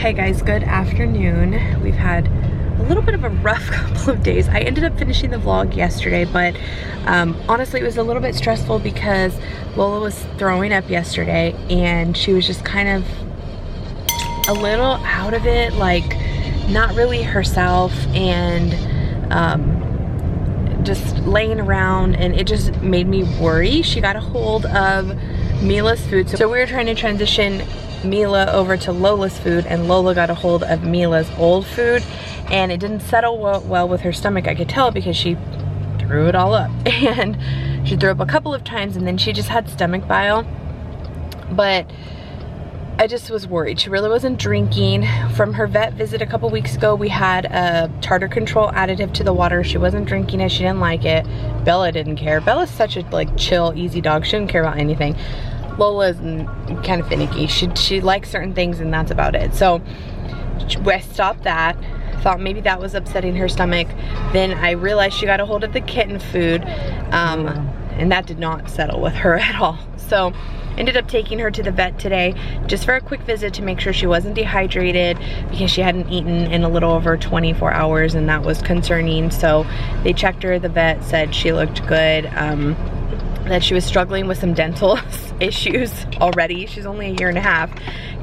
Hey guys, good afternoon. We've had a little bit of a rough couple of days. I ended up finishing the vlog yesterday, but honestly it was a little bit stressful because Lola was throwing up yesterday and she was just kind of a little out of it, like not really herself, and just laying around, and it just made me worry. She got a hold of Mila's food, so we were trying to transition Mila over to Lola's food, and Lola got a hold of Mila's old food, and it didn't settle well with her stomach. I could tell because she threw it all up, and she threw up a couple of times, and then she just had stomach bile. But I just was worried. She really wasn't drinking. From her vet visit a couple weeks ago, we had a tartar control additive to the water. She wasn't drinking it. She didn't like it. Bella didn't care. Bella's such a like chill, easy dog. She didn't care about anything. Lola's kind of finicky. She likes certain things, and that's about it. So I stopped that. Thought maybe that was upsetting her stomach. Then I realized she got a hold of the kitten food, and that did not settle with her at all. So ended up taking her to the vet today just for a quick visit to make sure she wasn't dehydrated, because she hadn't eaten in a little over 24 hours, and that was concerning. So they checked her. The vet said she looked good, that she was struggling with some dental issues already. She's only a year and a half.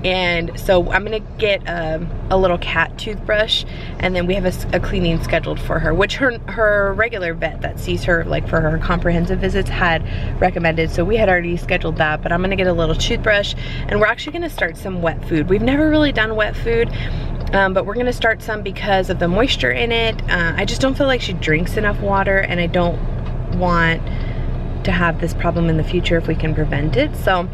And so I'm gonna get a little cat toothbrush, and then we have a cleaning scheduled for her, which her regular vet that sees her like for her comprehensive visits had recommended. So we had already scheduled that, but I'm gonna get a little toothbrush, and we're actually gonna start some wet food. We've never really done wet food, but we're gonna start some because of the moisture in it. I just don't feel like she drinks enough water, and I don't want to have this problem in the future if we can prevent it. So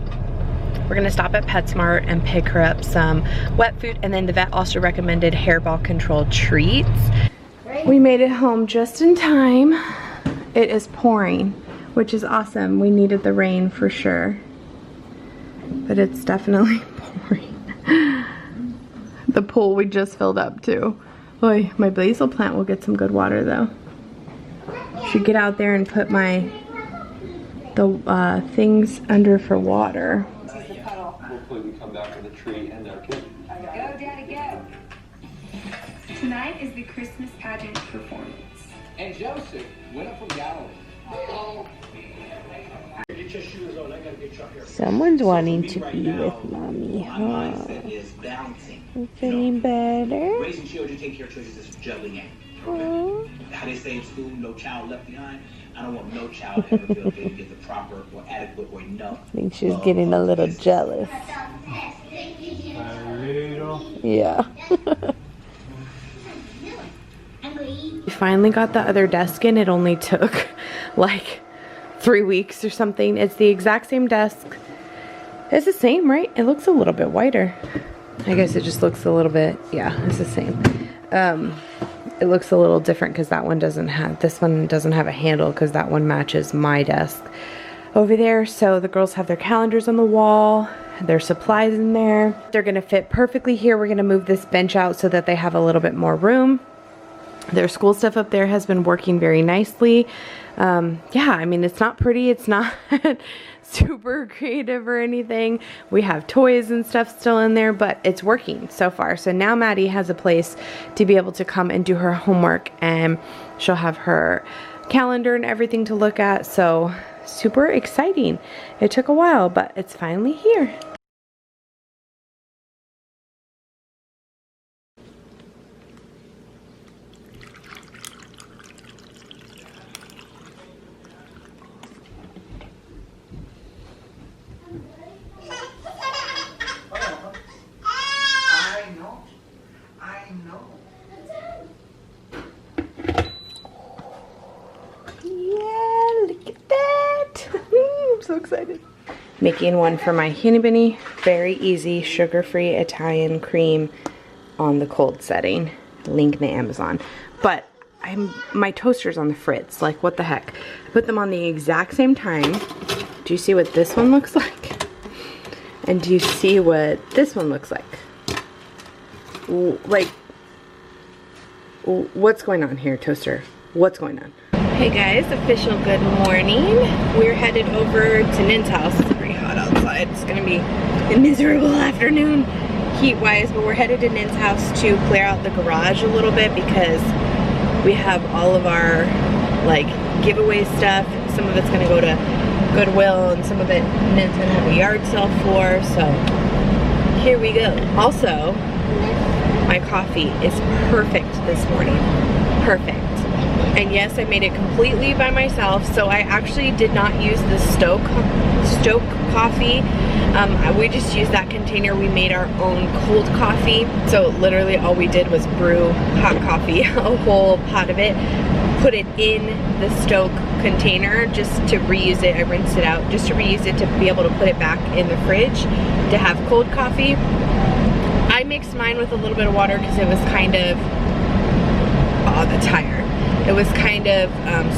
we're gonna stop at Petsmart and pick her up some wet food, and then the vet also recommended hairball control treats. We made it home just in time. It is pouring, which is awesome. We needed the rain for sure, but it's definitely pouring. The pool we just filled up too. Boy, my basil plant will get some good water though. Should get out there and put the things under for water. Hopefully we come back with a tree and our kid. Go, Daddy, go. Tonight is the Christmas pageant performance. And Joseph went up from Galilee. Get your shoes on. I gotta get your hair. Someone's wanting to be with mommy, huh? I'm feeling better. Raising children, taking care of children is juggling act. Okay? How they say in school, no child left behind. I don't want no child ever feel they get the proper or adequate or enough. I think she's getting a little jealous. Yeah. We finally got the other desk in. It only took like 3 weeks or something. It's the exact same desk. It's the same, right? It looks a little bit whiter. I guess it just looks a little bit, yeah, it's the same. It looks a little different because that one doesn't have, this one doesn't have a handle because that one matches my desk over there. So the girls have their calendars on the wall, their supplies in there. They're gonna fit perfectly here. We're gonna move this bench out so that they have a little bit more room. Their school stuff up there has been working very nicely. Yeah, I mean, it's not pretty, it's not super creative or anything. We have toys and stuff still in there, but it's working so far. So now Maddie has a place to be able to come and do her homework, and she'll have her calendar and everything to look at. So super exciting. It took a while, but it's finally here. So excited. Making one for my Henny Bunny. Very easy, sugar-free Italian cream on the cold setting. Link in the Amazon. But my toaster's on the fritz. Like, what the heck? I put them on the exact same time. Do you see what this one looks like? And do you see what this one looks like? Like, what's going on here, toaster? What's going on? Hey guys, official good morning. We're headed over to Nin's house. It's pretty hot outside. It's gonna be a miserable afternoon heat-wise, but we're headed to Nin's house to clear out the garage a little bit because we have all of our like giveaway stuff. Some of it's gonna go to Goodwill and some of it Nin's gonna have a yard sale for, so here we go. Also, my coffee is perfect this morning. Perfect. And yes, I made it completely by myself, so I actually did not use the Stoke coffee. We just used that container. We made our own cold coffee. So literally all we did was brew hot coffee, a whole pot of it, put it in the Stoke container just to reuse it. I rinsed it out just to reuse it, to be able to put it back in the fridge to have cold coffee. I mixed mine with a little bit of water because it was kind of, oh, the tire. It was kind of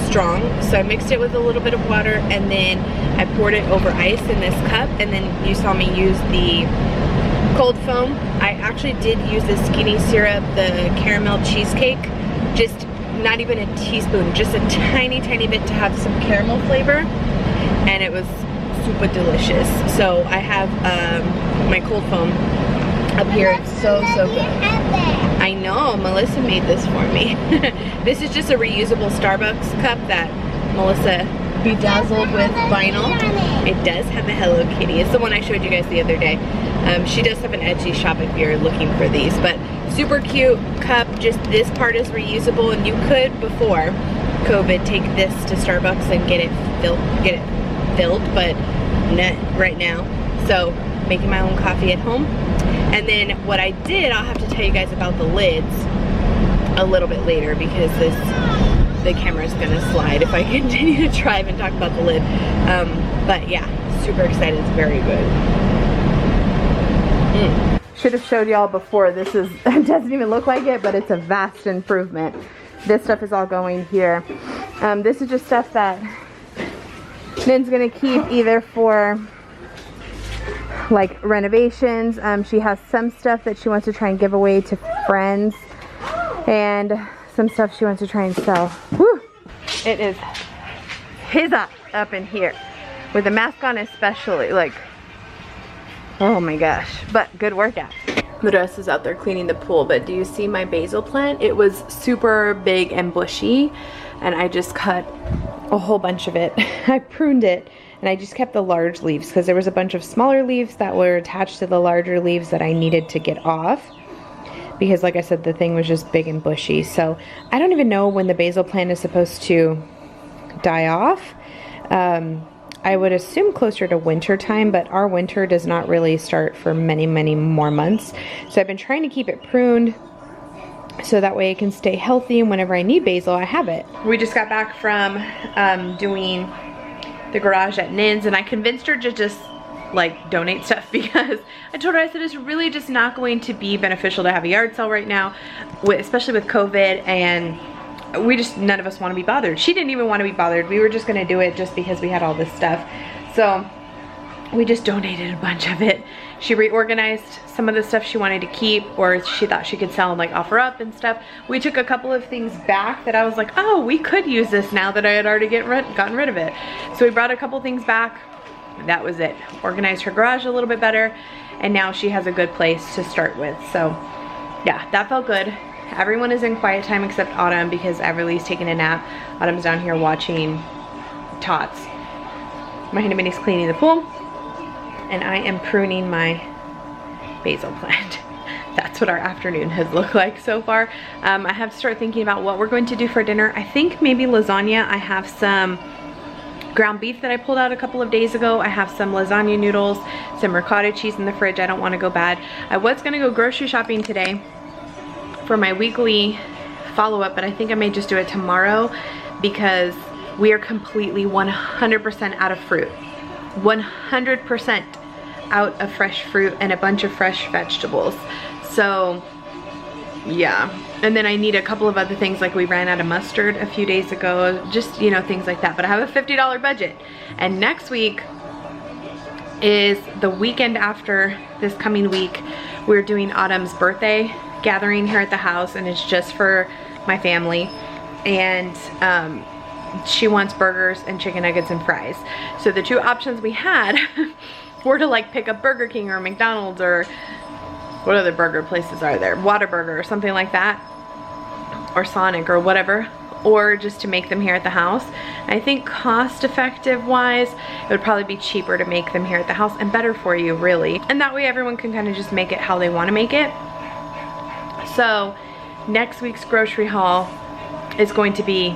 strong, so I mixed it with a little bit of water, and then I poured it over ice in this cup, and then you saw me use the cold foam. I actually did use the skinny syrup, the caramel cheesecake, just not even a teaspoon, just a tiny, tiny bit to have some caramel flavor, and it was super delicious. So I have my cold foam up here. It's so good. I know, Melissa made this for me. This is just a reusable Starbucks cup that Melissa bedazzled with vinyl. It does have a Hello Kitty. It's the one I showed you guys the other day. She does have an Etsy shop if you're looking for these, but super cute cup. Just this part is reusable, and you could, before COVID, take this to Starbucks and get it filled, but not right now. So making my own coffee at home. And then what I did, I'll have to tell you guys about the lids a little bit later, because the camera's gonna slide if I continue to drive and talk about the lid. But yeah, super excited. It's very good. Should have showed y'all before. This is, it doesn't even look like it, but it's a vast improvement. This stuff is all going here. This is just stuff that Nin's gonna keep either for like renovations. She has some stuff that she wants to try and give away to friends, and some stuff she wants to try and sell. Whew. It is his up in here with the mask on, especially. Like, oh my gosh, but good workout. The rest is out there cleaning the pool, but do you see my basil plant? It was super big and bushy, and I just cut a whole bunch of it. I pruned it, and I just kept the large leaves because there was a bunch of smaller leaves that were attached to the larger leaves that I needed to get off, because like I said, the thing was just big and bushy. So I don't even know when the basil plant is supposed to die off. I would assume closer to winter time, but our winter does not really start for many more months. So I've been trying to keep it pruned so that way it can stay healthy, and whenever I need basil, I have it. We just got back from doing the garage at Nin's, and I convinced her to just like donate stuff, because I told her, I said, it's really just not going to be beneficial to have a yard sale right now, especially with COVID, and we just, none of us want to be bothered. She didn't even want to be bothered. We were just going to do it just because we had all this stuff. So we just donated a bunch of it. She reorganized some of the stuff she wanted to keep, or she thought she could sell and like offer up and stuff. We took a couple of things back that I was like, oh, we could use this now that I had already gotten rid of it. So we brought a couple things back. That was it. Organized her garage a little bit better, and now she has a good place to start with. So yeah, that felt good. Everyone is in quiet time except Autumn, because Everly's taking a nap. Autumn's down here watching Tots. My Handy Minnie's cleaning the pool, and I am pruning my basil plant. That's what our afternoon has looked like so far. I have to start thinking about what we're going to do for dinner. I think maybe lasagna. I have some ground beef that I pulled out a couple of days ago. I have some lasagna noodles, some ricotta cheese in the fridge. I don't want to go bad. I was going to go grocery shopping today for my weekly follow-up, but I think I may just do it tomorrow, because we are completely 100% out of fruit. 100% out of fresh fruit and a bunch of fresh vegetables. So yeah, and then I need a couple of other things, like we ran out of mustard a few days ago, just, you know, things like that. But I have a $50 budget, and next week is the weekend after this coming week. We're doing Autumn's birthday gathering here at the house, and it's just for my family, and she wants burgers and chicken nuggets and fries. So the two options we had were to like pick up Burger King or McDonald's or what other burger places are there? Whataburger or something like that, or Sonic or whatever, or just to make them here at the house. I think cost effective wise, it would probably be cheaper to make them here at the house and better for you, really. And that way everyone can kind of just make it how they want to make it. So next week's grocery haul is going to be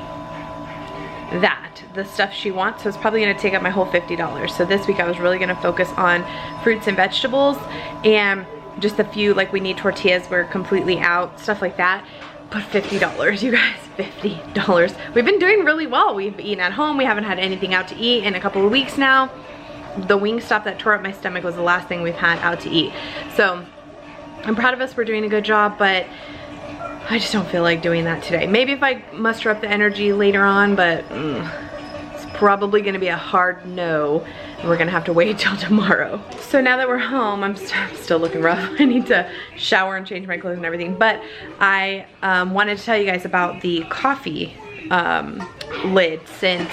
that, the stuff she wants. So it's probably gonna take up my whole $50. So this week I was really gonna focus on fruits and vegetables and just a few, like we need tortillas, we're completely out, stuff like that. But $50, you guys, $50. We've been doing really well. We've eaten at home. We haven't had anything out to eat in a couple of weeks now. The Wingstop that tore up my stomach was the last thing we've had out to eat. So I'm proud of us. We're doing a good job, but I just don't feel like doing that today. Maybe if I muster up the energy later on, but it's probably gonna be a hard no. And we're gonna have to wait till tomorrow. So now that we're home, I'm still looking rough. I need to shower and change my clothes and everything. But I wanted to tell you guys about the coffee lid, since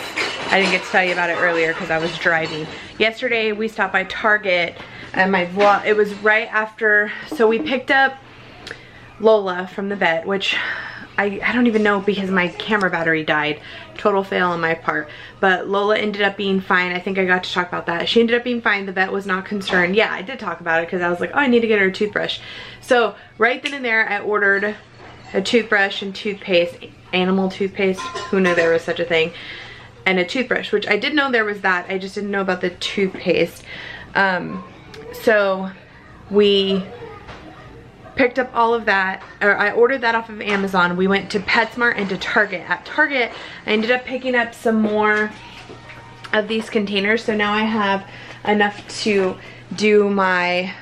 I didn't get to tell you about it earlier because I was driving. Yesterday we stopped by Target, and my vlog, it was right after, so we picked up Lola from the vet, which I don't even know because my camera battery died. Total fail on my part. But Lola ended up being fine. I think I got to talk about that. She ended up being fine. The vet was not concerned. Yeah, I did talk about it because I was like, oh, I need to get her a toothbrush. So right then and there, I ordered a toothbrush and toothpaste. Animal toothpaste. Who knew there was such a thing? And a toothbrush, which I did know there was that. I just didn't know about the toothpaste. So we picked up all of that, or I ordered that off of Amazon. We went to Petsmart and to Target. At Target, I ended up picking up some more of these containers, so now I have enough to do my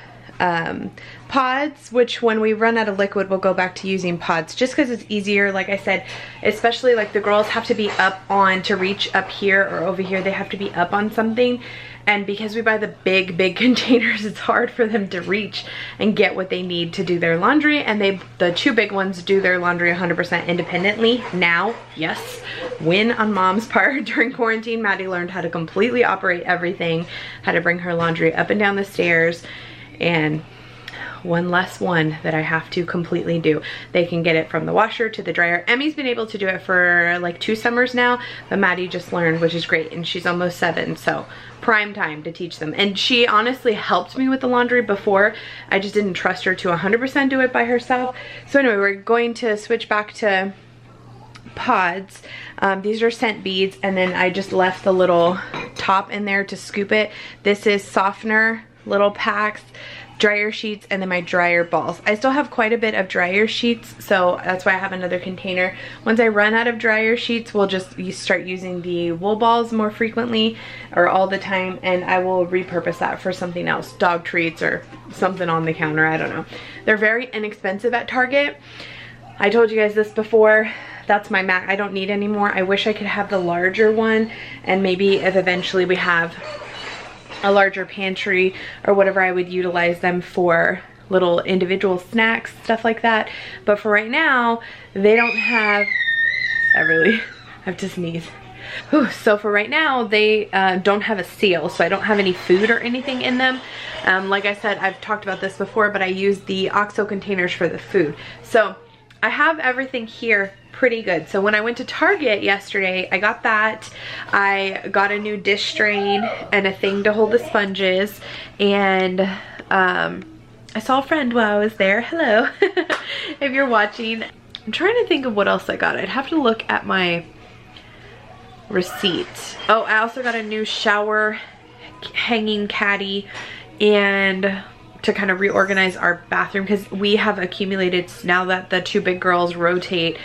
pods, which when we run out of liquid, we'll go back to using pods just because it's easier. Like I said, especially like the girls have to be up on, to reach up here or over here, they have to be up on something. And because we buy the big containers, it's hard for them to reach and get what they need to do their laundry. And the two big ones do their laundry 100% independently now. Yes, win on mom's part. During quarantine, Maddie learned how to completely operate everything, how to bring her laundry up and down the stairs, and one less one that I have to completely do. They can get it from the washer to the dryer. Emmy's been able to do it for like 2 summers now, but Maddie just learned, which is great, and she's almost 7, so prime time to teach them. And she honestly helped me with the laundry before. I just didn't trust her to 100% do it by herself. So anyway, we're going to switch back to pods. These are scent beads, and then I just left the little top in there to scoop it. This is softener, little packs, dryer sheets, and then my dryer balls. I still have quite a bit of dryer sheets, so that's why I have another container. Once I run out of dryer sheets, we'll just start using the wool balls more frequently or all the time, and I will repurpose that for something else, dog treats or something on the counter, I don't know. They're very inexpensive at Target. I told you guys this before. That's my Mac. I don't need any more. I wish I could have the larger one, and maybe if eventually we have a larger pantry or whatever, I would utilize them for little individual snacks, stuff like that. But for right now, they don't have, I really have to sneeze. Whew. So for right now, they don't have a seal, so I don't have any food or anything in them. Like I said, I've talked about this before, but I use the OXO containers for the food. So I have everything here pretty good. So when I went to Target yesterday, I got that. I got a new dish drain and a thing to hold the sponges, and I saw a friend while I was there. Hello. If you're watching. I'm trying to think of what else I got. I'd have to look at my receipt. Oh, I also got a new shower hanging caddy, and to kind of reorganize our bathroom, because we have accumulated, now that the 2 big girls rotate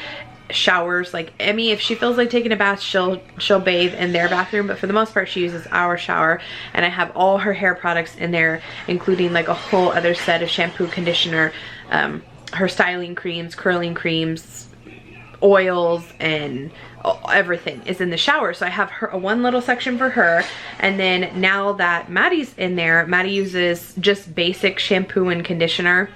showers. Like Emmy, if she feels like taking a bath, she'll bathe in their bathroom, but for the most part she uses our shower, and I have all her hair products in there, including like a whole other set of shampoo, conditioner, her styling creams, curling creams, oils, and everything is in the shower. So I have her one little section for her, and then now that Maddie's in there, Maddie uses just basic shampoo and conditioner,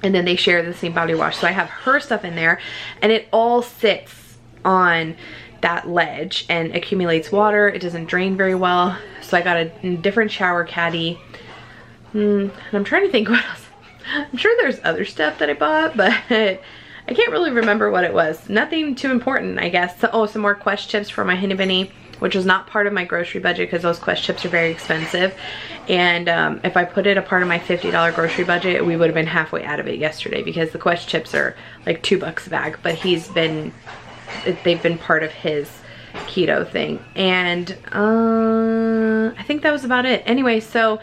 and then they share the same body wash. So I have her stuff in there, and it all sits on that ledge and accumulates water. It doesn't drain very well. So I got a different shower caddy. And I'm trying to think what else. I'm sure there's other stuff that I bought, but I can't really remember what it was. Nothing too important, I guess. So, oh, some more Quest chips for my Henny Benny, which was not part of my grocery budget because those Quest chips are very expensive. And if I put it a part of my $50 grocery budget, we would have been halfway out of it yesterday because the Quest chips are like $2 a bag. But they've been part of his keto thing. And I think that was about it. Anyway, so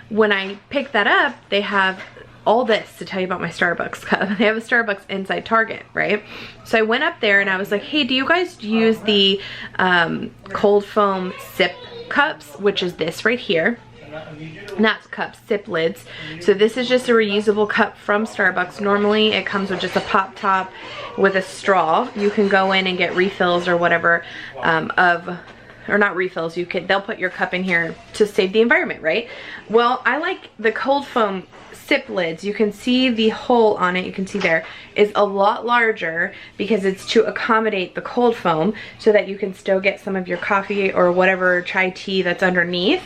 when I picked that up, they have all this to tell you about my Starbucks cup. They have a Starbucks inside Target, right? So I went up there and I was like, hey, do you guys use the cold foam sip cups, which is this right here? Not cups, sip lids. So this is just a reusable cup from Starbucks. Normally it comes with just a pop top with a straw. You can go in and get refills or whatever or not refills, they'll put your cup in here to save the environment, right? Well, I like the cold foam sip lids. You can see the hole on it, you can see there is a lot larger because it's to accommodate the cold foam so that you can still get some of your coffee or whatever chai tea that's underneath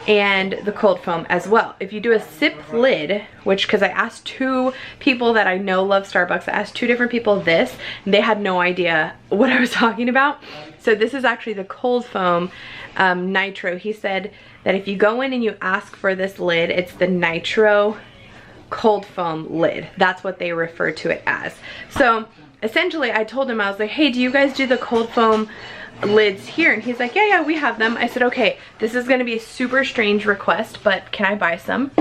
and the cold foam as well. If you do a sip lid, which, because I asked 2 people that I know love Starbucks, I asked 2 different people this, and they had no idea what I was talking about. So this is actually the cold foam nitro. He said that if you go in and you ask for this lid, it's the nitro cold foam lid. That's what they refer to it as. So essentially I told him, I was like, hey, do you guys do the cold foam lids here? And he's like, yeah, we have them. I said, okay, this is gonna be a super strange request, but can I buy some?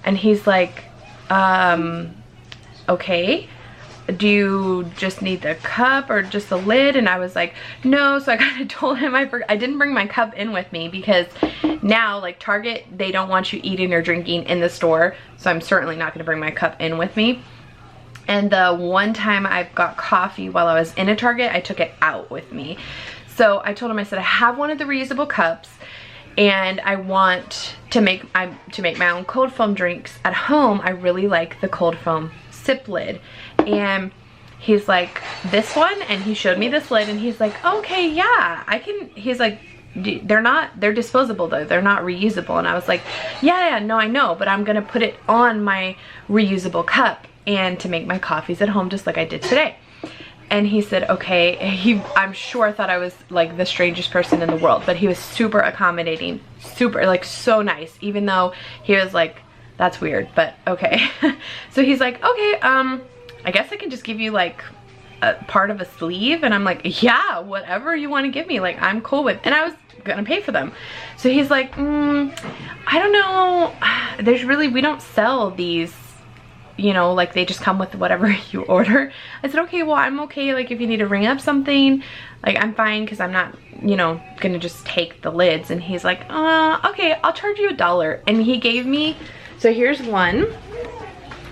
And he's like, okay. Do you just need the cup or just the lid? And I was like, no. So I kind of told him I didn't bring my cup in with me because now, like Target, they don't want you eating or drinking in the store. So I'm certainly not gonna bring my cup in with me. And the one time I got coffee while I was in a Target, I took it out with me. So I told him, I said, I have one of the reusable cups and I want to make my own cold foam drinks at home. I really like the cold foam sip lid. And he's like, this one? And he showed me this lid and he's like, okay, yeah, I can. He's like, they're disposable though, they're not reusable. And I was like, yeah, no, I know, but I'm gonna put it on my reusable cup and to make my coffees at home just like I did today. And he said, okay. I'm sure thought I was like the strangest person in the world, but he was super accommodating, super, like so nice, even though he was like, that's weird, but okay. So he's like, okay, I guess I can just give you like a part of a sleeve. And I'm like, yeah, whatever you want to give me, like I'm cool with. And I was gonna pay for them. So he's like, I don't know, we don't sell these, you know, like they just come with whatever you order. I said, okay, well, I'm okay, like if you need to ring up something, like I'm fine, because I'm not, you know, gonna just take the lids. And he's like, okay, I'll charge you $1. And he gave me, so here's one,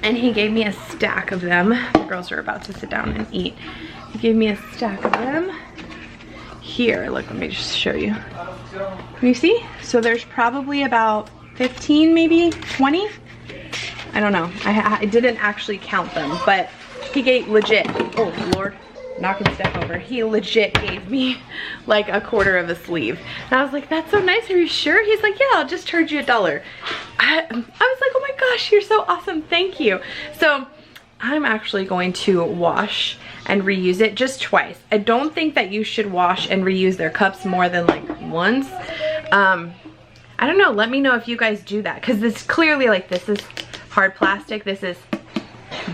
and he gave me a stack of them. The girls are about to sit down and eat. He gave me a stack of them. Here, look, let me just show you. Can you see? So there's probably about 15, maybe 20. I don't know. I didn't actually count them, but he gave legit, oh Lord, knocking stuff over. He legit gave me like a quarter of a sleeve. And I was like, that's so nice, are you sure? He's like, yeah, I'll just charge you $1. I was like, oh my gosh, you're so awesome, thank you. So I'm actually going to wash and reuse it just twice. I don't think that you should wash and reuse their cups more than like once. I don't know, let me know if you guys do that, because this clearly, like, this is hard plastic. This is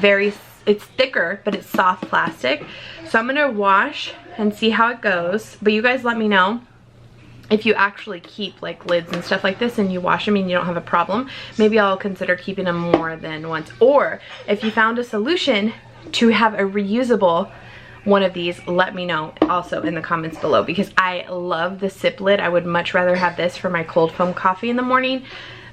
it's thicker, but it's soft plastic. So I'm gonna wash and see how it goes. But you guys let me know if you actually keep like lids and stuff like this and you wash them and you don't have a problem. Maybe I'll consider keeping them more than once. Or if you found a solution to have a reusable one of these, let me know also in the comments below, because I love the sip lid. I would much rather have this for my cold foam coffee in the morning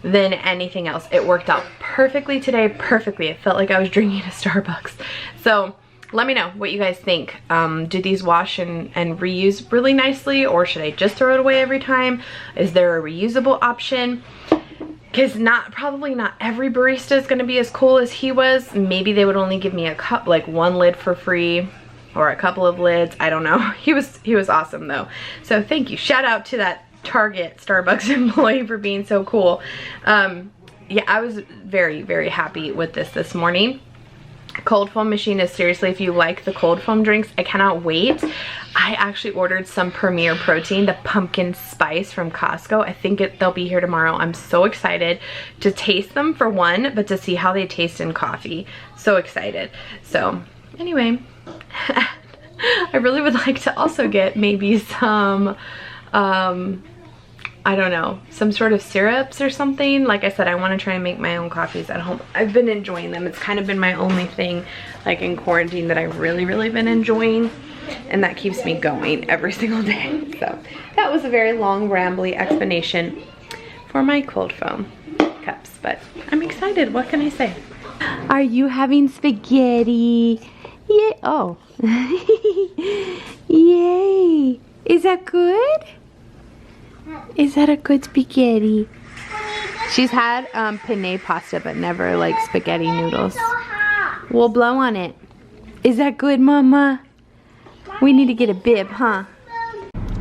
than anything else. It worked out perfectly today, perfectly. It felt like I was drinking a Starbucks. So let me know what you guys think. Do these wash and reuse really nicely, or should I just throw it away every time? Is there a reusable option? Because probably not every barista is gonna be as cool as he was. Maybe they would only give me a cup, like one lid for free, or a couple of lids, I don't know. He was awesome though. So thank you, shout out to that Target Starbucks employee for being so cool. yeah, I was very, very happy with this morning. Cold foam machine is seriously, if you like the cold foam drinks, I cannot wait. I actually ordered some Premier Protein, the pumpkin spice from Costco. I think they'll be here tomorrow. I'm so excited to taste them for one, but to see how they taste in coffee. So excited. So anyway, I really would like to also get maybe some, I don't know, some sort of syrups or something. Like I said, I want to try and make my own coffees at home. I've been enjoying them. It's kind of been my only thing like in quarantine that I've really been enjoying, and that keeps me going every single day. So that was a very long rambly explanation for my cold foam cups, but I'm excited. What can I say? Are you having spaghetti? Yeah. Oh. Yay. Is that good? Is that a good spaghetti? She's had penne pasta, but never like spaghetti noodles. We'll blow on it. Is that good, Mama? We need to get a bib, huh?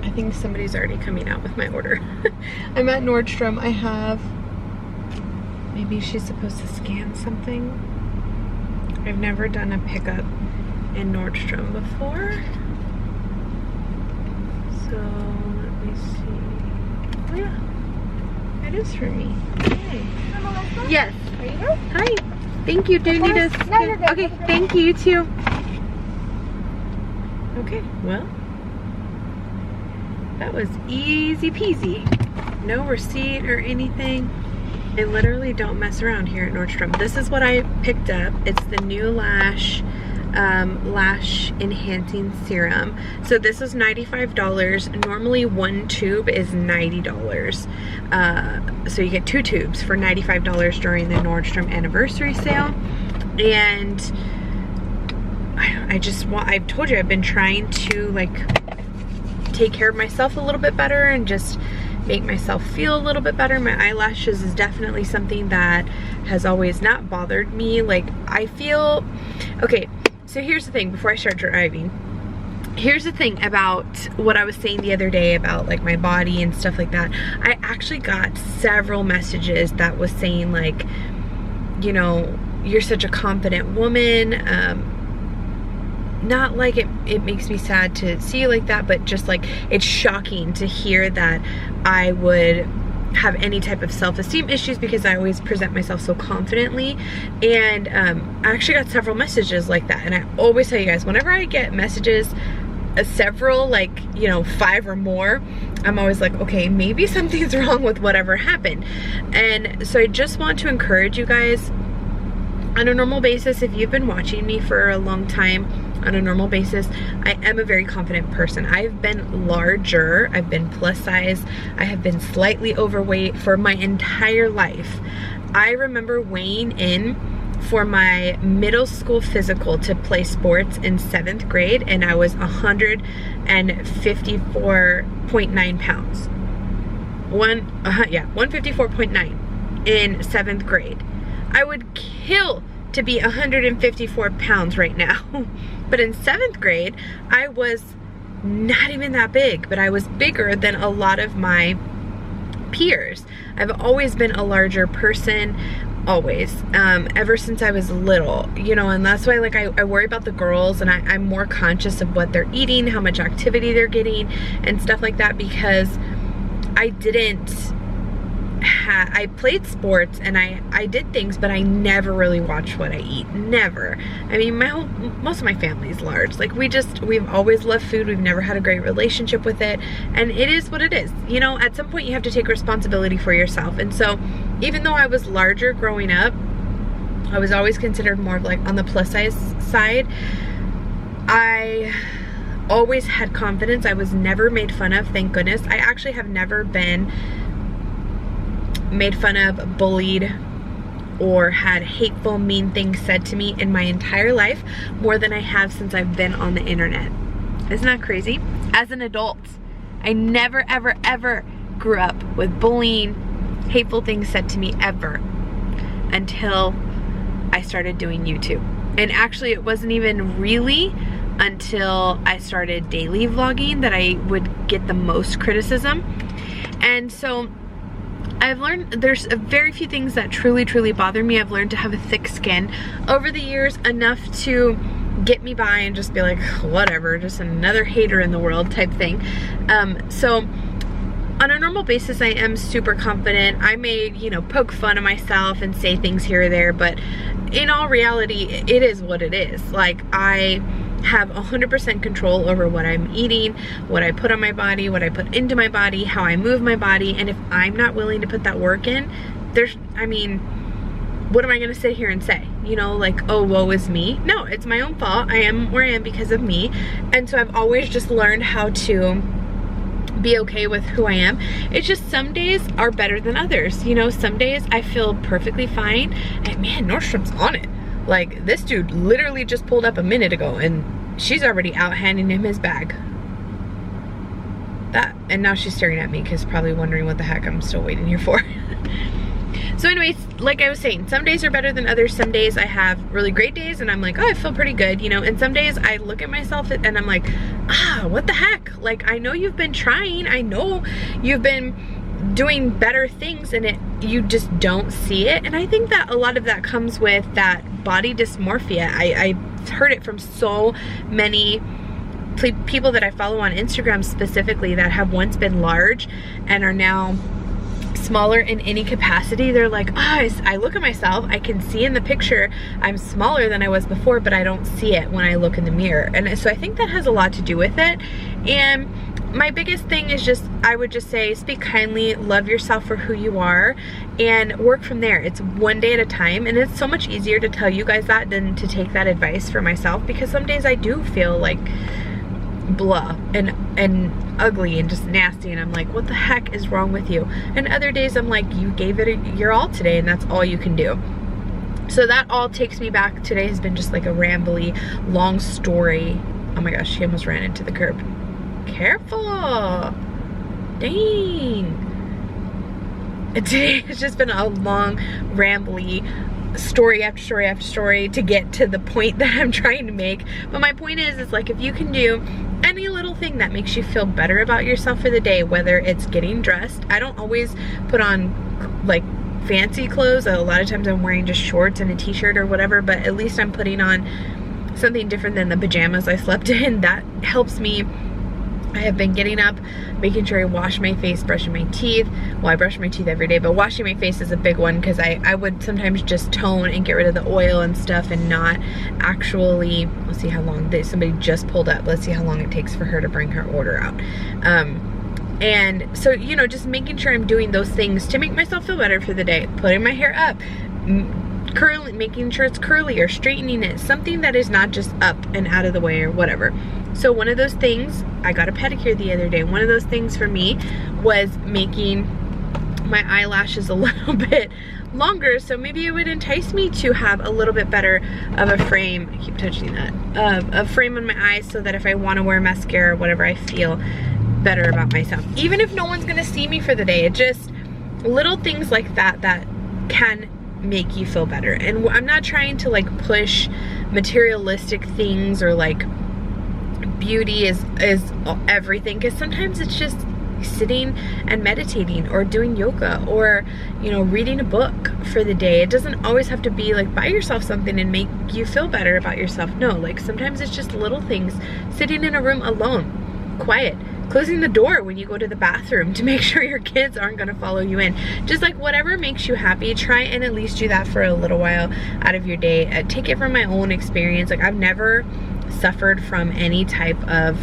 I think somebody's already coming out with my order. I'm at Nordstrom. I have, maybe she's supposed to scan something. I've never done a pickup in Nordstrom before. So let me see. Oh yeah, it is for me. Yay. Yes. Are you good? Hi. Thank you. Do you need us? No, you're good. Okay. Thank you. You too. Okay. Well, that was easy peasy. No receipt or anything. I literally don't mess around here at Nordstrom. This is what I picked up. It's the neuLASH Lash Enhancing Serum. So this is $95. Normally one tube is $90. So you get 2 tubes for $95 during the Nordstrom anniversary sale. And I've told you, I've been trying to like take care of myself a little bit better and just make myself feel a little bit better. My eyelashes is definitely something that has always not bothered me. Like I feel, okay, so here's the thing before I start driving. Here's the thing about what I was saying the other day about like my body and stuff like that. I actually got several messages that was saying like, you know, you're such a confident woman. Not like it makes me sad to see you like that, but just like it's shocking to hear that I would have any type of self-esteem issues because I always present myself so confidently. And I actually got several messages like that, and I always tell you guys, whenever I get messages, several, like, you know, 5 or more, I'm always like, okay, maybe something's wrong with whatever happened. And so I just want to encourage you guys, on a normal basis, if you've been watching me for a long time, on a normal basis, I am a very confident person. I've been larger, I've been plus size, I have been slightly overweight for my entire life. I remember weighing in for my middle school physical to play sports in 7th grade, and I was 154.9 pounds. 154.9 in 7th grade. I would kill to be 154 pounds right now. But in 7th grade, I was not even that big, but I was bigger than a lot of my peers. I've always been a larger person, always, ever since I was little, you know, and that's why like I worry about the girls, and I'm more conscious of what they're eating, how much activity they're getting, and stuff like that, because I played sports and I did things, but I never really watched what I eat. Never. I mean, most of my family's large. Like we've always loved food. We've never had a great relationship with it, and it is what it is. You know, at some point you have to take responsibility for yourself. And so even though I was larger growing up, I was always considered more of like on the plus size side. I always had confidence. I was never made fun of, thank goodness. I actually have never been made fun of, bullied, or had hateful, mean things said to me in my entire life, more than I have since I've been on the internet. Isn't that crazy? As an adult, I never, ever, ever grew up with bullying, hateful things said to me ever, until I started doing YouTube. And actually, it wasn't even really until I started daily vlogging that I would get the most criticism. And so I've learned there's very few things that truly bother me. I've learned to have a thick skin over the years, enough to get me by and just be like, whatever, just another hater in the world type thing. So on a normal basis, I am super confident. I may, you know, poke fun of myself and say things here or there, but in all reality, it is what it is. Like, I have 100% control over what I'm eating, what I put on my body, what I put into my body, how I move my body, and if I'm not willing to put that work in, I mean, what am I gonna sit here and say? You know, like, oh, woe is me. No, it's my own fault. I am where I am because of me. And so I've always just learned how to be okay with who I am. It's just some days are better than others. You know, some days I feel perfectly fine, and man, Nordstrom's on it. Like, this dude literally just pulled up a minute ago and she's already out handing him his bag. And now she's staring at me because probably wondering what the heck I'm still waiting here for. So anyways, like I was saying, some days are better than others. Some days I have really great days and I'm like, oh, I feel pretty good, you know, and some days I look at myself and I'm like, what the heck? Like, I know you've been trying, I know you've been doing better things, and you just don't see it. And I think that a lot of that comes with that body dysmorphia. I've heard it from so many people that I follow on Instagram specifically that have once been large and are now smaller in any capacity. They're like, I look at myself, I can see in the picture I'm smaller than I was before, but I don't see it when I look in the mirror. And so I think that has a lot to do with it. And my biggest thing is just, I would just say, speak kindly, love yourself for who you are, and work from there. It's one day at a time, and it's so much easier to tell you guys that than to take that advice for myself, because some days I do feel like blah and ugly and just nasty, and I'm like, what the heck is wrong with you? And other days I'm like, you gave it your all today, and that's all you can do. So that all takes me back. Today has been just like a rambly, long story. Oh my gosh, she almost ran into the curb. Careful. Dang. Today has just been a long, rambly story after story after story to get to the point that I'm trying to make. But my point is like, if you can do any little thing that makes you feel better about yourself for the day, whether it's getting dressed. I don't always put on like fancy clothes. A lot of times I'm wearing just shorts and a t-shirt or whatever, but at least I'm putting on something different than the pajamas I slept in. That helps me. I have been getting up, making sure I wash my face, brushing my teeth. Well, I brush my teeth every day, but washing my face is a big one, because I would sometimes just tone and get rid of the oil and stuff and not actually, let's see how long, somebody just pulled up. Let's see how long it takes for her to bring her order out. And so, you know, just making sure I'm doing those things to make myself feel better for the day. Putting my hair up, curly, making sure it's curly or straightening it, something that is not just up and out of the way or whatever. So one of those things, I got a pedicure the other day. One of those things for me was making my eyelashes a little bit longer, so maybe it would entice me to have a little bit better of a frame. I keep touching that. A frame on my eyes, so that if I want to wear mascara or whatever, I feel better about myself. Even if no one's gonna see me for the day, it just little things like that that can make you feel better. And I'm not trying to like push materialistic things or like beauty is everything, because sometimes it's just sitting and meditating or doing yoga or, you know, reading a book for the day. It doesn't always have to be like buy yourself something and make you feel better about yourself. No, like sometimes it's just little things. Sitting in a room alone, quiet, closing the door when you go to the bathroom to make sure your kids aren't gonna follow you in. Just like whatever makes you happy, try and at least do that for a little while out of your day. Take it from my own experience. Like, I've never suffered from any type of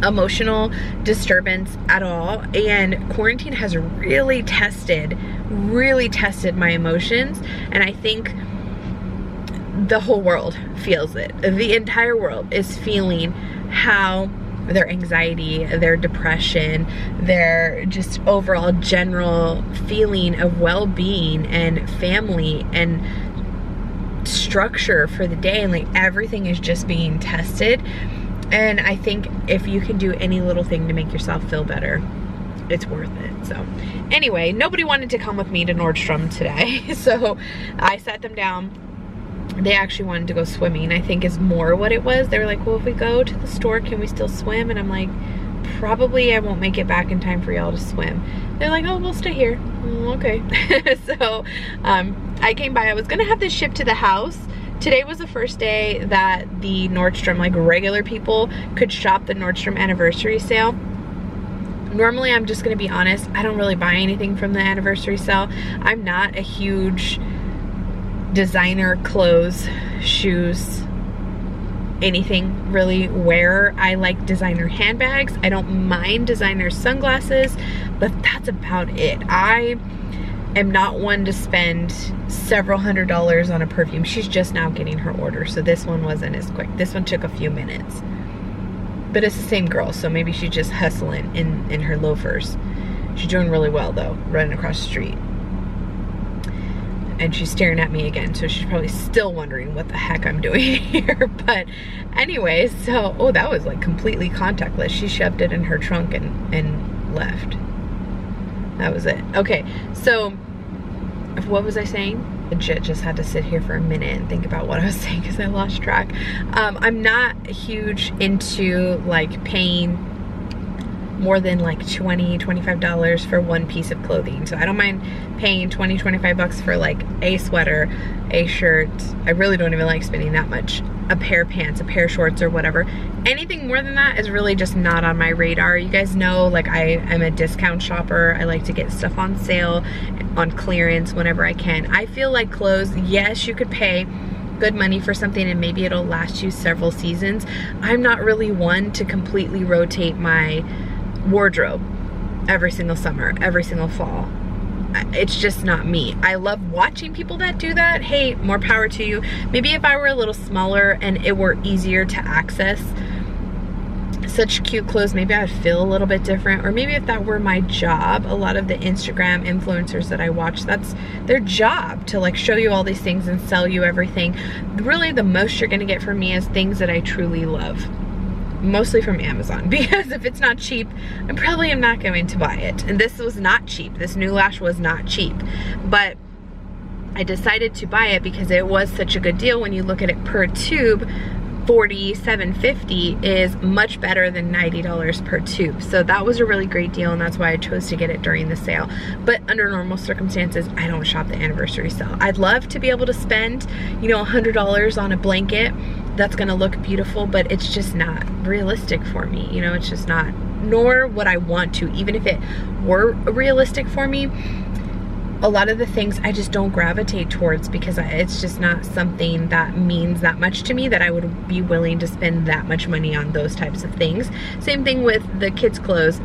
emotional disturbance at all, and quarantine has really tested my emotions, and I think the whole world feels it. The entire world is feeling how their anxiety, their depression, their just overall general feeling of well-being and family and structure for the day, and like everything is just being tested. And I think if you can do any little thing to make yourself feel better, it's worth it. So anyway, nobody wanted to come with me to Nordstrom today, so I sat them down. They actually wanted to go swimming, I think is more what it was. They were like, well, if we go to the store, can we still swim? And I'm like, probably I won't make it back in time for y'all to swim. They're like, oh, we'll stay here. Okay. So I came by. I was gonna have this shipped to the house. Today was the first day that the Nordstrom, like regular people, could shop the Nordstrom anniversary sale. Normally, I'm just gonna be honest, I don't really buy anything from the anniversary sale. I'm not a huge designer clothes, shoes, anything really wear. I like designer handbags. I don't mind designer sunglasses, but that's about it. I am not one to spend several $100s on a perfume. She's just now getting her order, so this one wasn't as quick. This one took a few minutes. But it's the same girl, so maybe she's just hustling in her loafers. She's doing really well though, running across the street. And she's staring at me again, so she's probably still wondering what the heck I'm doing here. But anyways, so, oh, that was like completely contactless. She shoved it in her trunk and left. That was it. Okay, so what was I saying? Legit just had to sit here for a minute and think about what I was saying because I lost track. I'm not huge into like paying more than like $20, $25 for one piece of clothing. So I don't mind paying $20, $25 for like a sweater, a shirt. I really don't even like spending that much. A pair of pants, a pair of shorts or whatever. Anything more than that is really just not on my radar. You guys know, like, I am a discount shopper. I like to get stuff on sale, on clearance whenever I can. I feel like clothes, yes, you could pay good money for something and maybe it'll last you several seasons. I'm not really one to completely rotate my wardrobe every single summer, every single fall. It's just not me. I love watching people that do that. Hey, more power to you. Maybe if I were a little smaller and it were easier to access such cute clothes, maybe I'd feel a little bit different. Or maybe if that were my job, a lot of the Instagram influencers that I watch, that's their job, to like show you all these things and sell you everything. Really the most you're gonna get from me is things that I truly love. Mostly from Amazon, because if it's not cheap, I probably am not going to buy it. And this was not cheap. This neuLASH was not cheap, but I decided to buy it because it was such a good deal. When you look at it per tube, $47.50 is much better than $90 per tube. So that was a really great deal, and that's why I chose to get it during the sale. But under normal circumstances, I don't shop the anniversary sale. I'd love to be able to spend, you know, $100 on a blanket that's gonna look beautiful, but it's just not realistic for me. You know, it's just not, nor would I want to. Even if it were realistic for me, a lot of the things I just don't gravitate towards because it's just not something that means that much to me that I would be willing to spend that much money on those types of things. Same thing with the kids' clothes.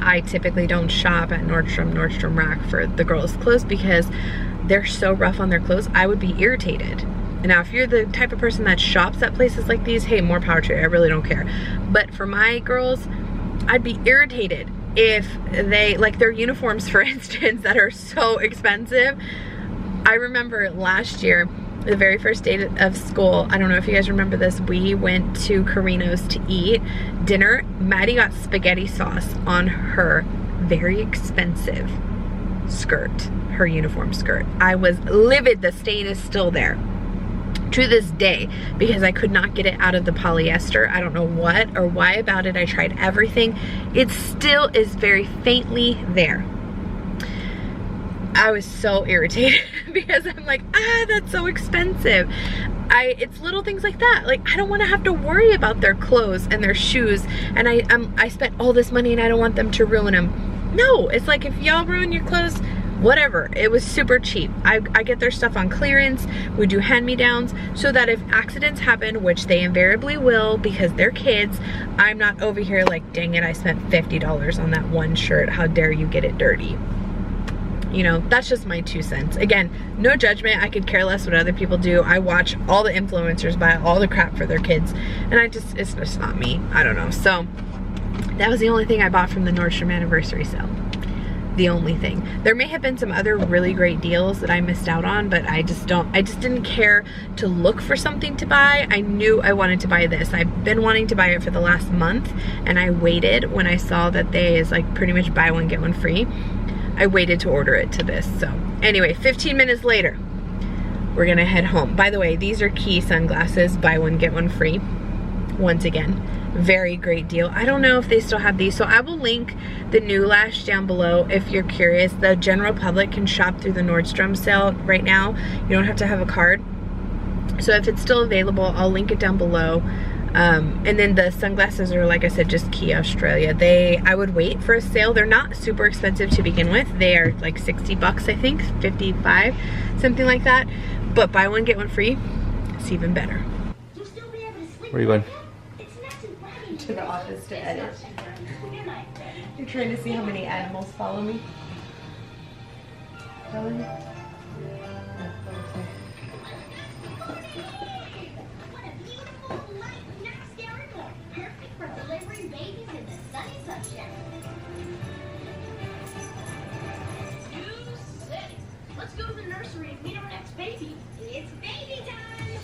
I typically don't shop at Nordstrom Rack for the girls' clothes because they're so rough on their clothes. I would be irritated. Now, if you're the type of person that shops at places like these, hey, more power to you. I really don't care. But for my girls, I'd be irritated if they, like their uniforms, for instance, that are so expensive. I remember last year, the very first day of school, I don't know if you guys remember this, we went to Carino's to eat dinner. Maddie got spaghetti sauce on her very expensive skirt, her uniform skirt. I was livid. The stain is still there to this day because I could not get it out of the polyester. I don't know what or why about it. I tried everything. It still is very faintly there. I was so irritated because I'm like, that's so expensive. It's little things like that. Like, I don't want to have to worry about their clothes and their shoes, and I spent all this money and I don't want them to ruin them. No, it's like, if y'all ruin your clothes, whatever. It was super cheap. I get their stuff on clearance. We do hand-me-downs so that if accidents happen, which they invariably will because they're kids, I'm not over here like, dang it, I spent $50 on that one shirt. How dare you get it dirty? You know, that's just my 2 cents. Again, no judgment. I could care less what other people do. I watch all the influencers buy all the crap for their kids, and it's just not me. I don't know. So that was the only thing I bought from the Nordstrom anniversary sale. The only thing. There may have been some other really great deals that I missed out on, but I just didn't care to look for something to buy. I knew I wanted to buy this. I've been wanting to buy it for the last month, and I waited when I saw that they is like pretty much buy one get one free. I waited to order it to this. So anyway, 15 minutes later, we're gonna head home. By the way, these are Key sunglasses, buy one get one free. Once again, very great deal. I don't know if they still have these, so I will link the neuLASH down below if you're curious. The general public can shop through the Nordstrom sale right now. You don't have to have a card. So if it's still available, I'll link it down below. And then the sunglasses are, like I said, just Key Australia. I would wait for a sale. They're not super expensive to begin with. They are like 60 bucks, I think, 55, something like that. But buy one, get one free. It's even better. Where are you going? To the office to edit. You're trying to see how many animals follow me? Follow me? Let's go to the nursery and meet our next baby. It's baby time!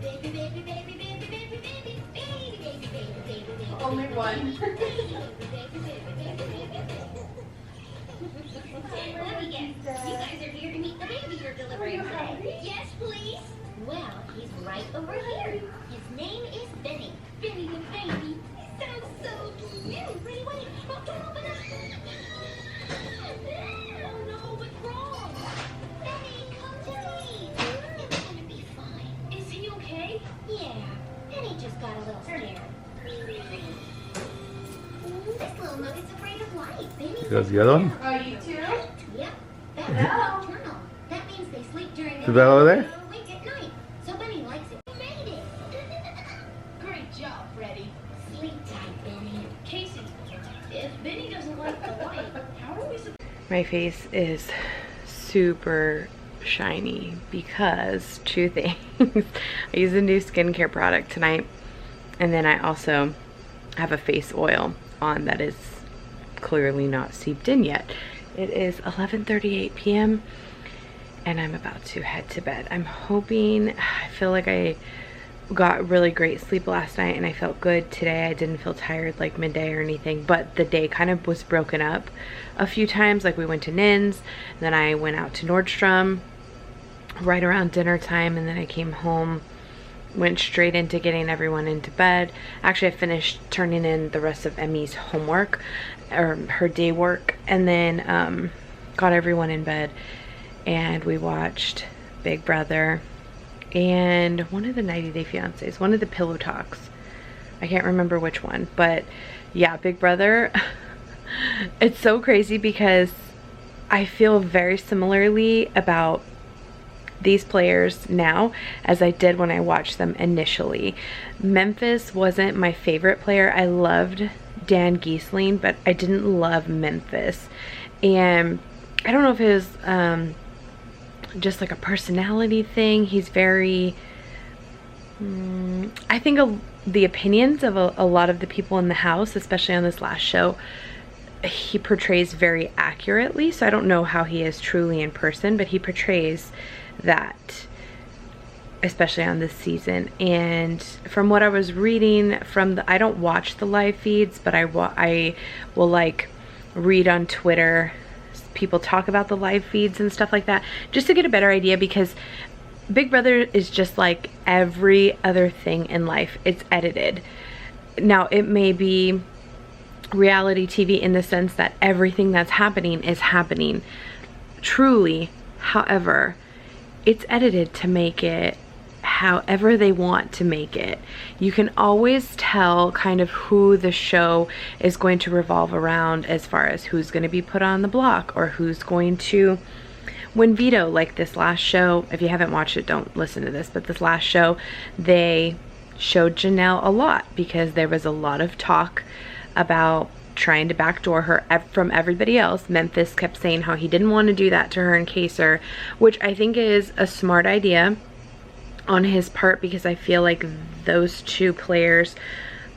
Baby, baby, baby, baby, baby, baby, baby, baby, baby, baby, baby, baby. Only one. Let me guess. You guys are here to meet the baby you're delivering today. Yes, please. Well, he's right over here. His name is Benny. Benny the baby. He sounds so cute. Ready, wait. Oh, don't open up. Oh no, what's wrong? Benny, come to me. It's gonna be fine. Is he okay? Yeah. Benny just got a little scared. This little nugget's afraid of light. Benny. Goes the other one? Oh, you too? Yep. That's nocturnal. That means they sleep during the Is that over there? day and awake at night. So Benny likes it. We made it. Great job, Freddy. Sleep tight, Benny. Casey, if Benny doesn't like the light, how are we supposed to... My face is super shiny because two things. I use a new skincare product tonight, and then I also have a face oil on that is clearly not seeped in yet. It is 11:38 p.m. and I'm about to head to bed. I'm hoping, I feel like I got really great sleep last night and I felt good today. I didn't feel tired like midday or anything, but the day kind of was broken up a few times. Like we went to Nin's, then I went out to Nordstrom right around dinner time, and then I came home, went straight into getting everyone into bed. Actually, I finished turning in the rest of Emmy's homework, or her day work, and then got everyone in bed, and we watched Big Brother and one of the 90 Day Fiancés, one of the Pillow Talks. I can't remember which one, but yeah, Big Brother. It's so crazy because I feel very similarly about these players now as I did when I watched them initially. Memphis wasn't my favorite player. I loved Dan Giesling, but I didn't love Memphis. And I don't know if it was just like a personality thing. He's very, I think the opinions of a lot of the people in the house, especially on this last show, he portrays very accurately. So I don't know how he is truly in person, but he portrays that, especially on this season. And from what I was reading from I don't watch the live feeds, but I will like read on Twitter, people talk about the live feeds and stuff like that, just to get a better idea, because Big Brother is just like every other thing in life. It's edited. Now, it may be reality TV in the sense that everything that's happening is happening truly. However, it's edited to make it however they want to make it. You can always tell kind of who the show is going to revolve around, as far as who's going to be put on the block or who's going to win veto. Like this last show, if you haven't watched it, don't listen to this, but this last show, they showed Janelle a lot because there was a lot of talk about trying to backdoor her from everybody else. Memphis kept saying how he didn't want to do that to her and case her, which I think is a smart idea on his part, because I feel like those two players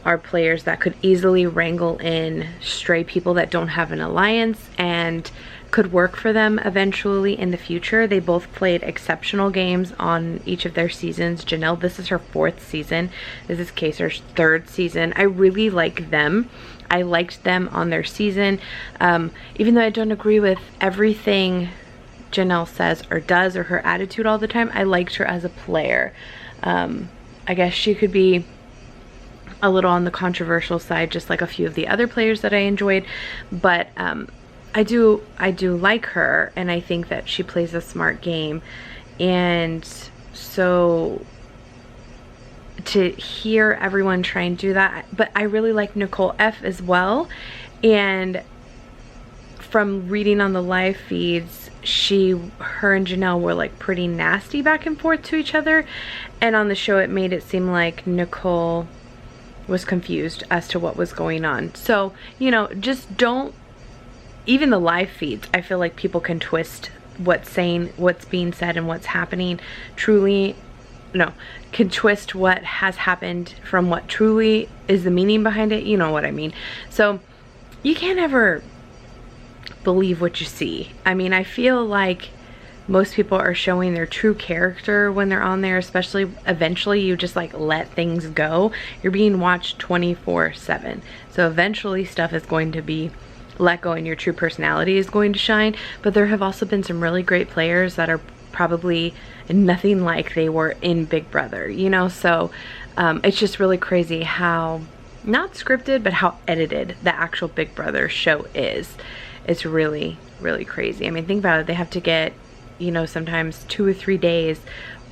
are players that could easily wrangle in stray people that don't have an alliance and could work for them eventually in the future. They both played exceptional games on each of their seasons. Janelle, this is her 4th season. This is Kaser's 3rd season. I really like them. I liked them on their season. Even though I don't agree with everything Janelle says or does, or her attitude all the time, I liked her as a player. I guess she could be a little on the controversial side, just like a few of the other players that I enjoyed. But I do like her, and I think that she plays a smart game. And so to hear everyone try and do that, but I really like Nicole F as well. And from reading on the live feeds, her and Janelle were like pretty nasty back and forth to each other, and on the show it made it seem like Nicole was confused as to what was going on. So, you know, just don't, even the live feeds, I feel like people can twist what's being said and what's happening. Can twist what has happened from what truly is the meaning behind it. You know what I mean? So you can't ever believe what you see. I mean, I feel like most people are showing their true character when they're on there, especially eventually you just like let things go. You're being watched 24/7. So eventually stuff is going to be let go and your true personality is going to shine. But there have also been some really great players that are probably nothing like they were in Big Brother, you know? So it's just really crazy how, not scripted, but how edited the actual Big Brother show is. It's really, really crazy. I mean, think about it. They have to get, you know, sometimes 2 or 3 days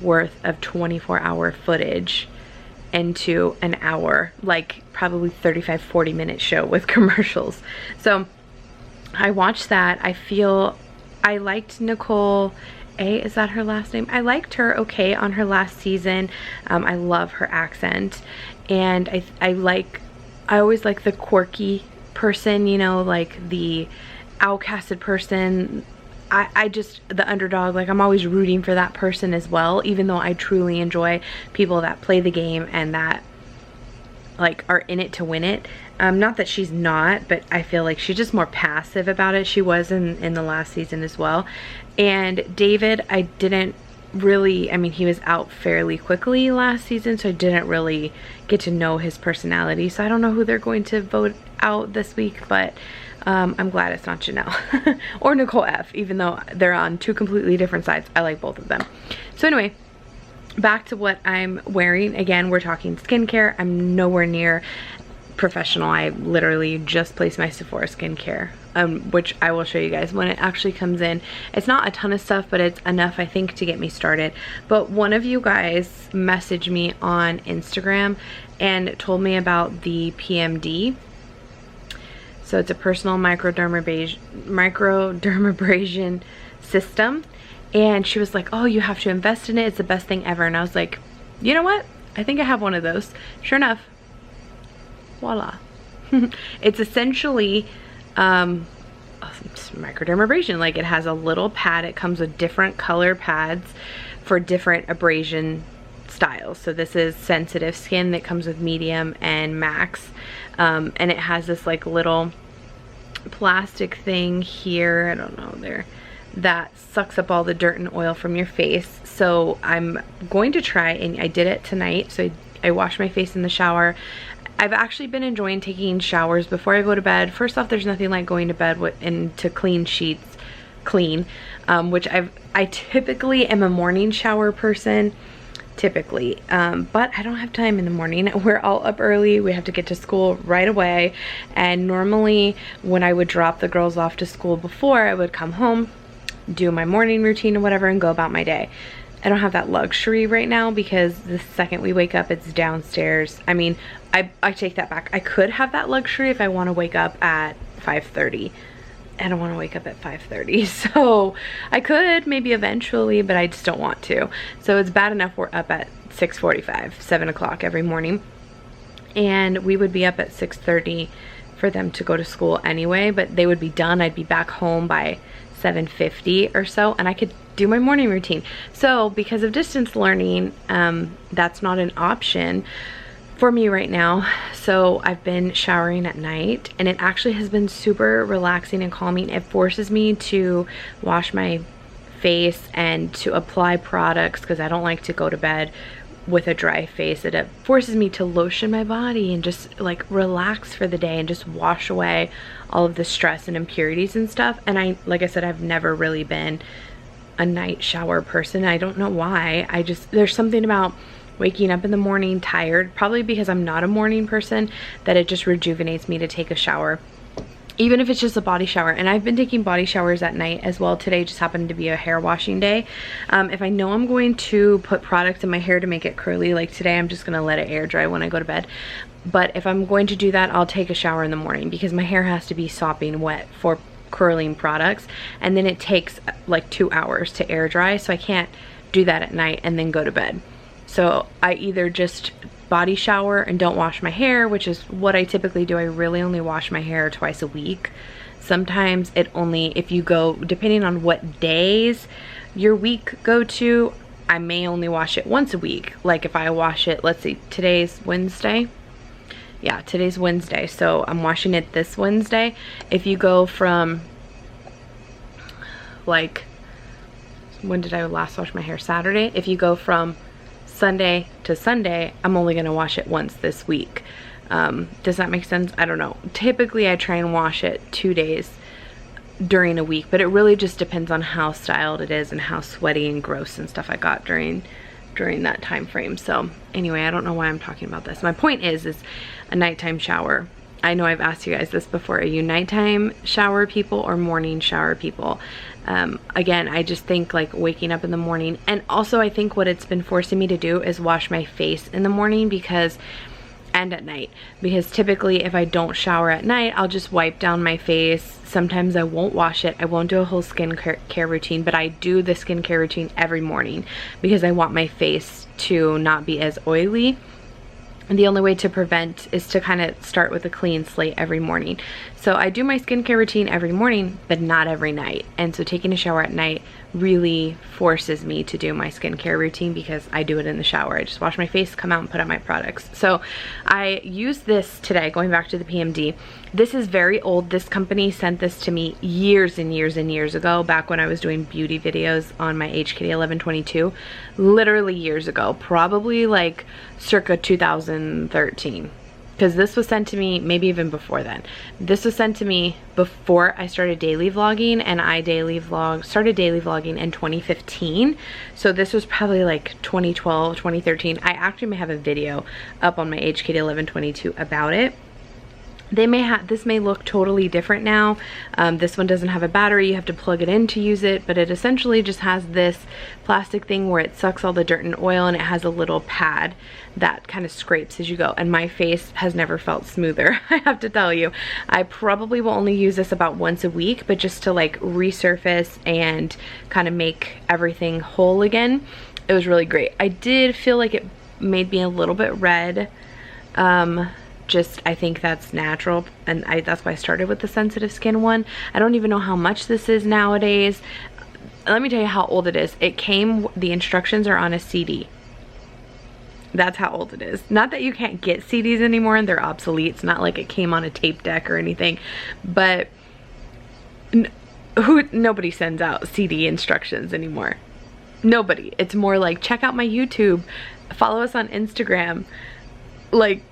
worth of 24-hour footage into an hour, like probably 35-40 minute show with commercials. So I watched that. I liked Nicole A, is that her last name? I liked her okay on her last season. I love her accent, and I always like the quirky person, you know, like the outcasted person. I just, the underdog, like I'm always rooting for that person as well, even though I truly enjoy people that play the game and that like are in it to win it. Not that she's not, but I feel like she's just more passive about it. She was in the last season as well. And David, I didn't really, I mean, he was out fairly quickly last season, so I didn't really get to know his personality. So I don't know who they're going to vote out this week, but I'm glad it's not Janelle or Nicole F, even though they're on two completely different sides. I like both of them. So anyway, back to what I'm wearing. Again, we're talking skincare. I'm nowhere near professional. I literally just placed my Sephora skincare, which I will show you guys when it actually comes in. It's not a ton of stuff, but it's enough, I think, to get me started. But one of you guys messaged me on Instagram and told me about the PMD. So it's a personal microdermabrasion system. And she was like, oh, you have to invest in it. It's the best thing ever. And I was like, you know what? I think I have one of those. Sure enough, voila. It's essentially microdermabrasion. Like, it has a little pad. It comes with different color pads for different abrasion styles. So this is sensitive skin that comes with medium and max. And it has this like little plastic thing here, I don't know, there, that sucks up all the dirt and oil from your face. So I'm going to try, and I did it tonight. So I washed my face in the shower. I've actually been enjoying taking showers before I go to bed. First off, there's nothing like going to bed into clean sheets, which I typically am a morning shower person, typically, but I don't have time in the morning. We're all up early. We have to get to school right away. And normally when I would drop the girls off to school before, I would come home, do my morning routine or whatever, and go about my day. I don't have that luxury right now because the second we wake up, it's downstairs. I mean, I take that back. I could have that luxury if I want to wake up at 5:30. I don't want to wake up at 5:30, so I could maybe eventually, but I just don't want to. So it's bad enough we're up at 6:45, 7 o'clock every morning, and we would be up at 6:30 for them to go to school anyway, but they would be done. I'd be back home by 7:50 or so, and I could do my morning routine. So because of distance learning, that's not an option for me right now. So I've been showering at night, and it actually has been super relaxing and calming. It forces me to wash my face and to apply products because I don't like to go to bed with a dry face. It forces me to lotion my body and just like relax for the day and just wash away all of the stress and impurities and stuff. And like I said, I've never really been a night shower person. I don't know why. There's something about waking up in the morning tired, probably because I'm not a morning person, that it just rejuvenates me to take a shower. Even if it's just a body shower. And I've been taking body showers at night as well. Today just happened to be a hair washing day. If I know I'm going to put products in my hair to make it curly, like today, I'm just gonna let it air dry when I go to bed. But if I'm going to do that, I'll take a shower in the morning because my hair has to be sopping wet for curling products. And then it takes like 2 hours to air dry. So I can't do that at night and then go to bed. So I either just body shower and don't wash my hair, which is what I typically do. I really only wash my hair twice a week. Sometimes it only, if you go, depending on what days your week go to, I may only wash it once a week. Like if I wash it, let's see, today's Wednesday. Yeah, today's Wednesday. So I'm washing it this Wednesday. If you go from, like, when did I last wash my hair? Saturday. If you go from Sunday to Sunday, I'm only gonna wash it once this week. Does that make sense? I don't know. Typically I try and wash it 2 days during a week, but it really just depends on how styled it is and how sweaty and gross and stuff I got during that time frame. So anyway, I don't know why I'm talking about this. My point is a nighttime shower. I know I've asked you guys this before. Are you nighttime shower people or morning shower people? Again, I just think like waking up in the morning, and also I think what it's been forcing me to do is wash my face in the morning and at night, because typically if I don't shower at night, I'll just wipe down my face. Sometimes I won't wash it. I won't do a whole skin care routine, but I do the skincare routine every morning because I want my face to not be as oily. And the only way to prevent is to kind of start with a clean slate every morning. So I do my skincare routine every morning, but not every night. And so taking a shower at night really forces me to do my skincare routine because I do it in the shower. I just wash my face, come out and put on my products. So I used this today, going back to the PMD. This is very old. This company sent this to me years and years and years ago, back when I was doing beauty videos on my hkitty1122. Literally years ago, probably like circa 2013. Because this was sent to me maybe even before then. This was sent to me before I started daily vlogging, and I started daily vlogging in 2015. So this was probably like 2012, 2013. I actually may have a video up on my hkitty1122 about it. This may look totally different now. This one doesn't have a battery. You have to plug it in to use it, but it essentially just has this plastic thing where it sucks all the dirt and oil, and it has a little pad that kind of scrapes as you go. And my face has never felt smoother, I have to tell you. I probably will only use this about once a week, but just to like resurface and kind of make everything whole again. It was really great. I did feel like it made me a little bit red. I think that's natural, and that's why I started with the sensitive skin one. I don't even know how much this is nowadays. Let me tell you how old it is. The instructions are on a CD. That's how old it is. Not that you can't get CDs anymore and they're obsolete. It's not like it came on a tape deck or anything, but nobody sends out CD instructions anymore. Nobody. It's more like, check out my YouTube, follow us on Instagram. Like,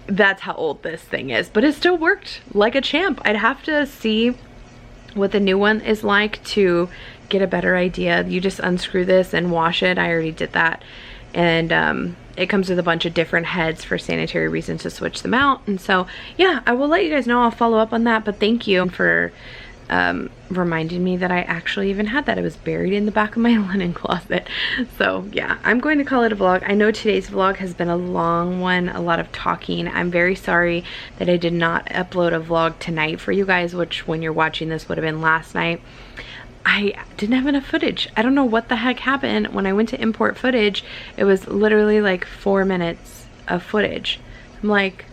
that's how old this thing is, but it still worked like a champ. I'd have to see what the new one is like to get a better idea. You just unscrew this and wash it. I already did that. And it comes with a bunch of different heads for sanitary reasons to switch them out. And so yeah, I will let you guys know. I'll follow up on that, but thank you for reminding me that I actually even had that. It was buried in the back of my linen closet. So yeah, I'm going to call it a vlog. I know today's vlog has been a long one, a lot of talking. I'm very sorry that I did not upload a vlog tonight for you guys, which when you're watching this would have been last night. I didn't have enough footage. I don't know what the heck happened. When I went to import footage, it was literally like 4 minutes of footage. I'm like,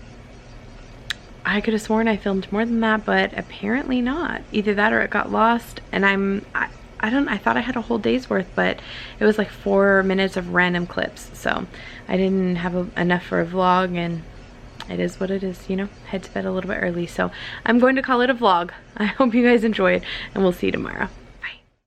I could have sworn I filmed more than that, but apparently not. Either that or it got lost, and I thought I had a whole day's worth, but it was like 4 minutes of random clips. So I didn't have enough for a vlog, and it is what it is, you know, head to bed a little bit early. So I'm going to call it a vlog. I hope you guys enjoy it, and we'll see you tomorrow.